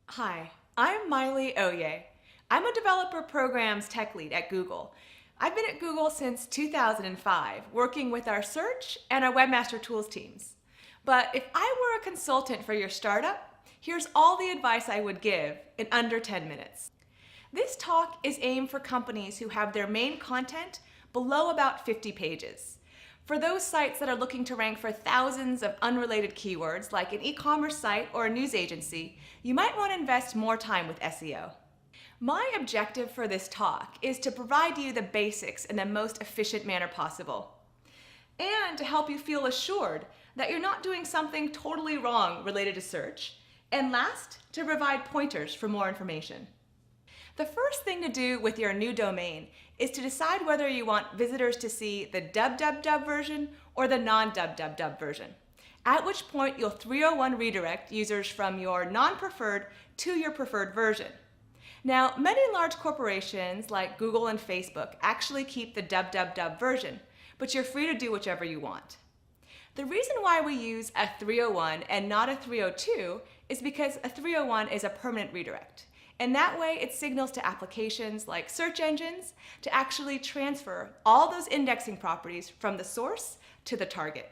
Hi, I'm Miley Oye. I'm a developer programs tech lead at Google. I've been at Google since 2005, working with our search and our webmaster tools teams. But if I were a consultant for your startup, here's all the advice I would give in under 10 minutes. This talk is aimed for companies who have their main content below about 50 pages. For those sites that are looking to rank for thousands of unrelated keywords, like an e-commerce site or a news agency, you might want to invest more time with SEO. My objective for this talk is to provide you the basics in the most efficient manner possible, and to help you feel assured that you're not doing something totally wrong related to search, and last, to provide pointers for more information. The first thing to do with your new domain is to decide whether you want visitors to see the www version or the non-www version, at which point you'll 301 redirect users from your non-preferred to your preferred version. Now, many large corporations like Google and Facebook actually keep the www version, but you're free to do whichever you want. The reason why we use a 301 and not a 302 is because a 301 is a permanent redirect. And that way it signals to applications like search engines to actually transfer all those indexing properties from the source to the target.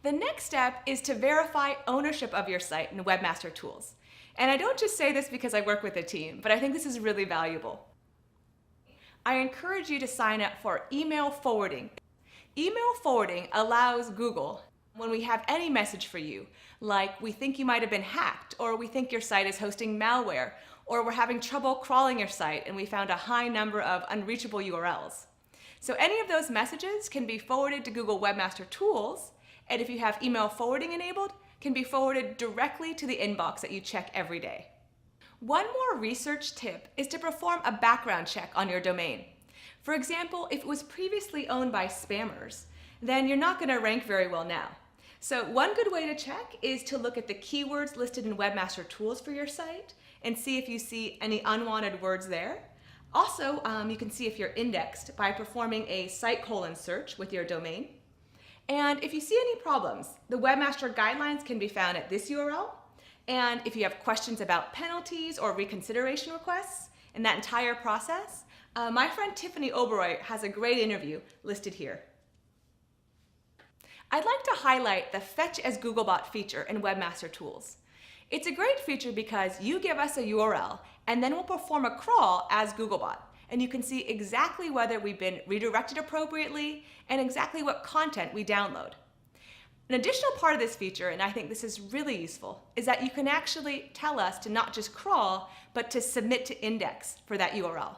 The next step is to verify ownership of your site in Webmaster Tools. And I don't just say this because I work with a team, but I think this is really valuable. I encourage you to sign up for email forwarding. Email forwarding allows Google, when we have any message for you, like we think you might have been hacked, or we think your site is hosting malware, or we're having trouble crawling your site and we found a high number of unreachable URLs. So any of those messages can be forwarded to Google Webmaster Tools, and if you have email forwarding enabled, can be forwarded directly to the inbox that you check every day. One more research tip is to perform a background check on your domain. For example, if it was previously owned by spammers, then you're not going to rank very well now. So one good way to check is to look at the keywords listed in Webmaster Tools for your site and see if you see any unwanted words there. Also, you can see if you're indexed by performing a site colon search with your domain. And if you see any problems, the Webmaster guidelines can be found at this URL. And if you have questions about penalties or reconsideration requests in that entire process, my friend Tiffany Oberoi has a great interview listed here. I'd like to highlight the Fetch as Googlebot feature in Webmaster Tools. It's a great feature because you give us a URL and then we'll perform a crawl as Googlebot, and you can see exactly whether we've been redirected appropriately and exactly what content we download. An additional part of this feature, and I think this is really useful, is that you can actually tell us to not just crawl, but to submit to index for that URL.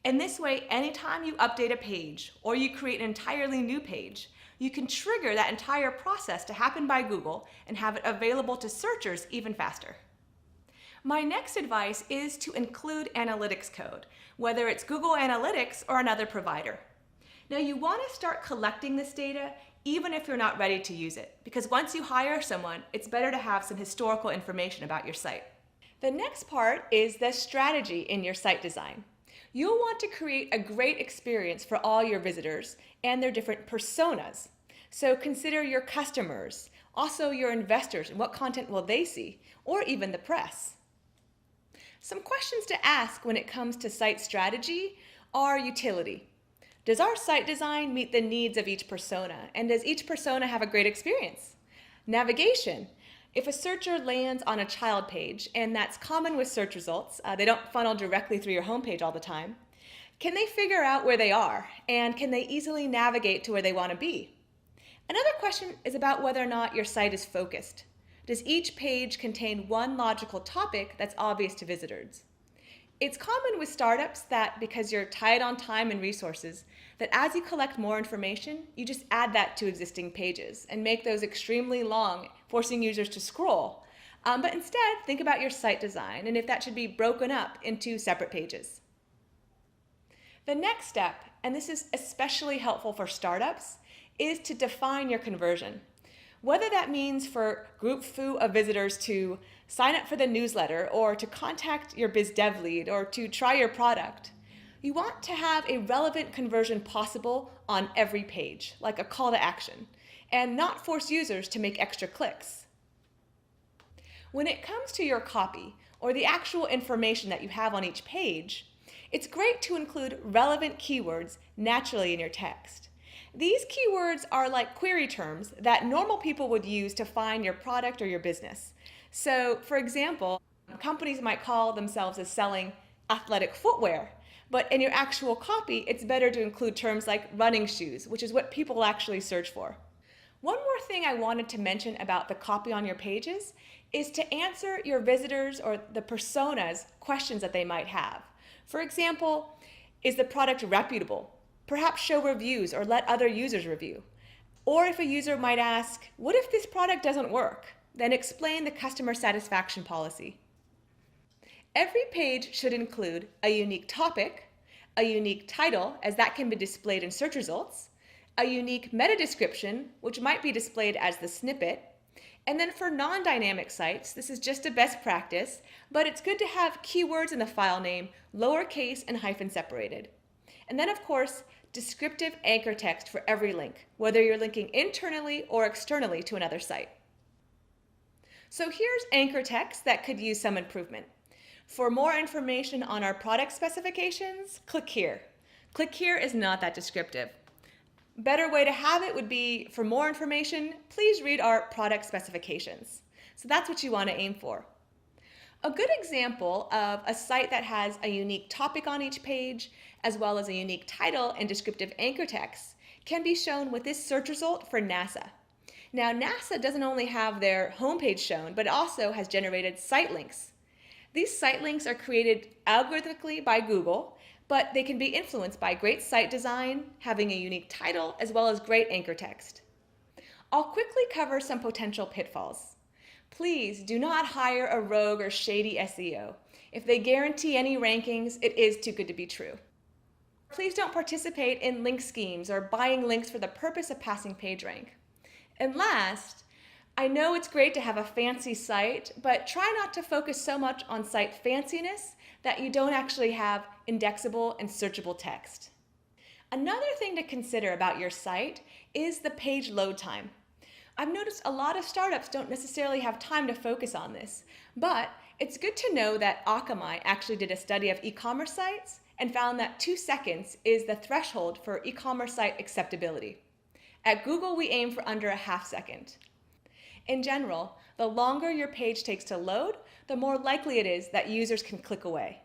And this way, anytime you update a page or you create an entirely new page, you can trigger that entire process to happen by Google and have it available to searchers even faster. My next advice is to include analytics code, whether it's Google Analytics or another provider. Now, you want to start collecting this data even if you're not ready to use it, because once you hire someone, it's better to have some historical information about your site. The next part is the strategy in your site design. You'll want to create a great experience for all your visitors and their different personas. So consider your customers, also your investors, and what content will they see, or even the press. Some questions to ask when it comes to site strategy are utility. Does our site design meet the needs of each persona, and does each persona have a great experience? Navigation. If a searcher lands on a child page, and that's common with search results, they don't funnel directly through your homepage all the time, can they figure out where they are, and can they easily navigate to where they want to be? Another question is about whether or not your site is focused. Does each page contain one logical topic that's obvious to visitors? It's common with startups that because you're tight on time and resources, that as you collect more information, you just add that to existing pages and make those extremely long, forcing users to scroll. But instead, think about your site design and if that should be broken up into separate pages. The next step, and this is especially helpful for startups, is to define your conversion. Whether that means for group foo of visitors to sign up for the newsletter or to contact your biz dev lead or to try your product, you want to have a relevant conversion possible on every page, like a call to action, and not force users to make extra clicks. When it comes to your copy, or the actual information that you have on each page, it's great to include relevant keywords naturally in your text. These keywords are like query terms that normal people would use to find your product or your business. So, for example, companies might call themselves as selling athletic footwear, but in your actual copy, it's better to include terms like running shoes, which is what people actually search for. One more thing I wanted to mention about the copy on your pages is to answer your visitors or the personas questions that they might have. For example, is the product reputable? Perhaps show reviews or let other users review. Or if a user might ask, what if this product doesn't work? Then explain the customer satisfaction policy. Every page should include a unique topic, a unique title, as that can be displayed in search results, a unique meta description, which might be displayed as the snippet, and then for non-dynamic sites, this is just a best practice, but it's good to have keywords in the file name, lowercase and hyphen separated. And then of course, descriptive anchor text for every link, whether you're linking internally or externally to another site. So here's anchor text that could use some improvement. For more information on our product specifications, click here. Click here is not that descriptive. Better way to have it would be, for more information, please read our product specifications. So that's what you want to aim for. A good example of a site that has a unique topic on each page, as well as a unique title and descriptive anchor text, can be shown with this search result for NASA. Now, NASA doesn't only have their homepage shown, but also has generated site links. These site links are created algorithmically by Google, but they can be influenced by great site design, having a unique title, as well as great anchor text. I'll quickly cover some potential pitfalls. Please do not hire a rogue or shady SEO. If they guarantee any rankings, it is too good to be true. Please don't participate in link schemes or buying links for the purpose of passing PageRank. And last, I know it's great to have a fancy site, but try not to focus so much on site fanciness that you don't actually have indexable and searchable text. Another thing to consider about your site is the page load time. I've noticed a lot of startups don't necessarily have time to focus on this, but it's good to know that Akamai actually did a study of e-commerce sites and found that 2 seconds is the threshold for e-commerce site acceptability. At Google, we aim for under a half second. In general, the longer your page takes to load, the more likely it is that users can click away.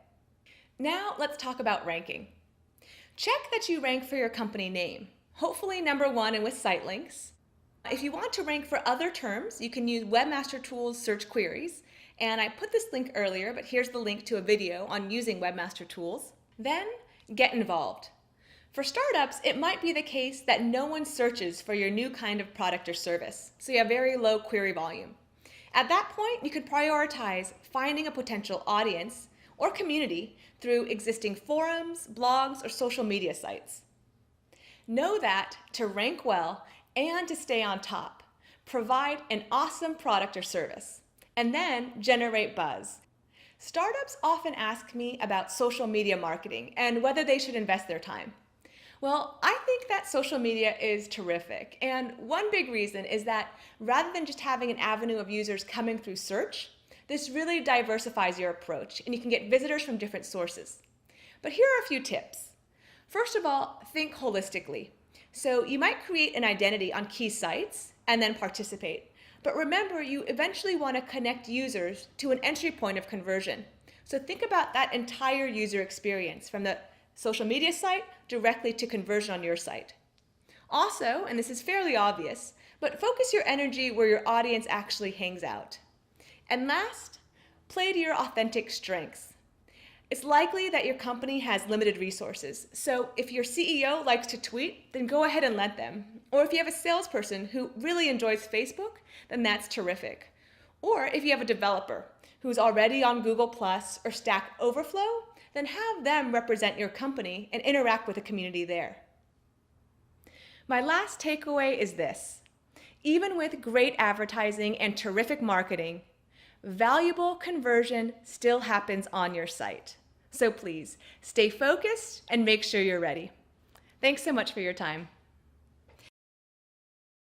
Now let's talk about ranking. Check that you rank for your company name, hopefully number 1 and with site links. If you want to rank for other terms, you can use Webmaster Tools search queries, and I put this link earlier, but here's the link to a video on using Webmaster Tools. Then, get involved. For startups, it might be the case that no one searches for your new kind of product or service, so you have very low query volume. At that point, you could prioritize finding a potential audience or community through existing forums, blogs, or social media sites. Know that to rank well and to stay on top, provide an awesome product or service, and then generate buzz. Startups often ask me about social media marketing and whether they should invest their time. Well, I think that social media is terrific, and one big reason is that rather than just having an avenue of users coming through search, this really diversifies your approach, and you can get visitors from different sources. But here are a few tips. First of all, think holistically. So you might create an identity on key sites and then participate. But remember, you eventually want to connect users to an entry point of conversion. So think about that entire user experience from the social media site directly to conversion on your site. Also, and this is fairly obvious, but focus your energy where your audience actually hangs out. And last, play to your authentic strengths. It's likely that your company has limited resources, so if your CEO likes to tweet, then go ahead and let them. Or if you have a salesperson who really enjoys Facebook, then that's terrific. Or if you have a developer who's already on Google Plus or Stack Overflow, then have them represent your company and interact with the community there. My last takeaway is this. Even with great advertising and terrific marketing, valuable conversion still happens on your site. So please, stay focused and make sure you're ready. Thanks so much for your time.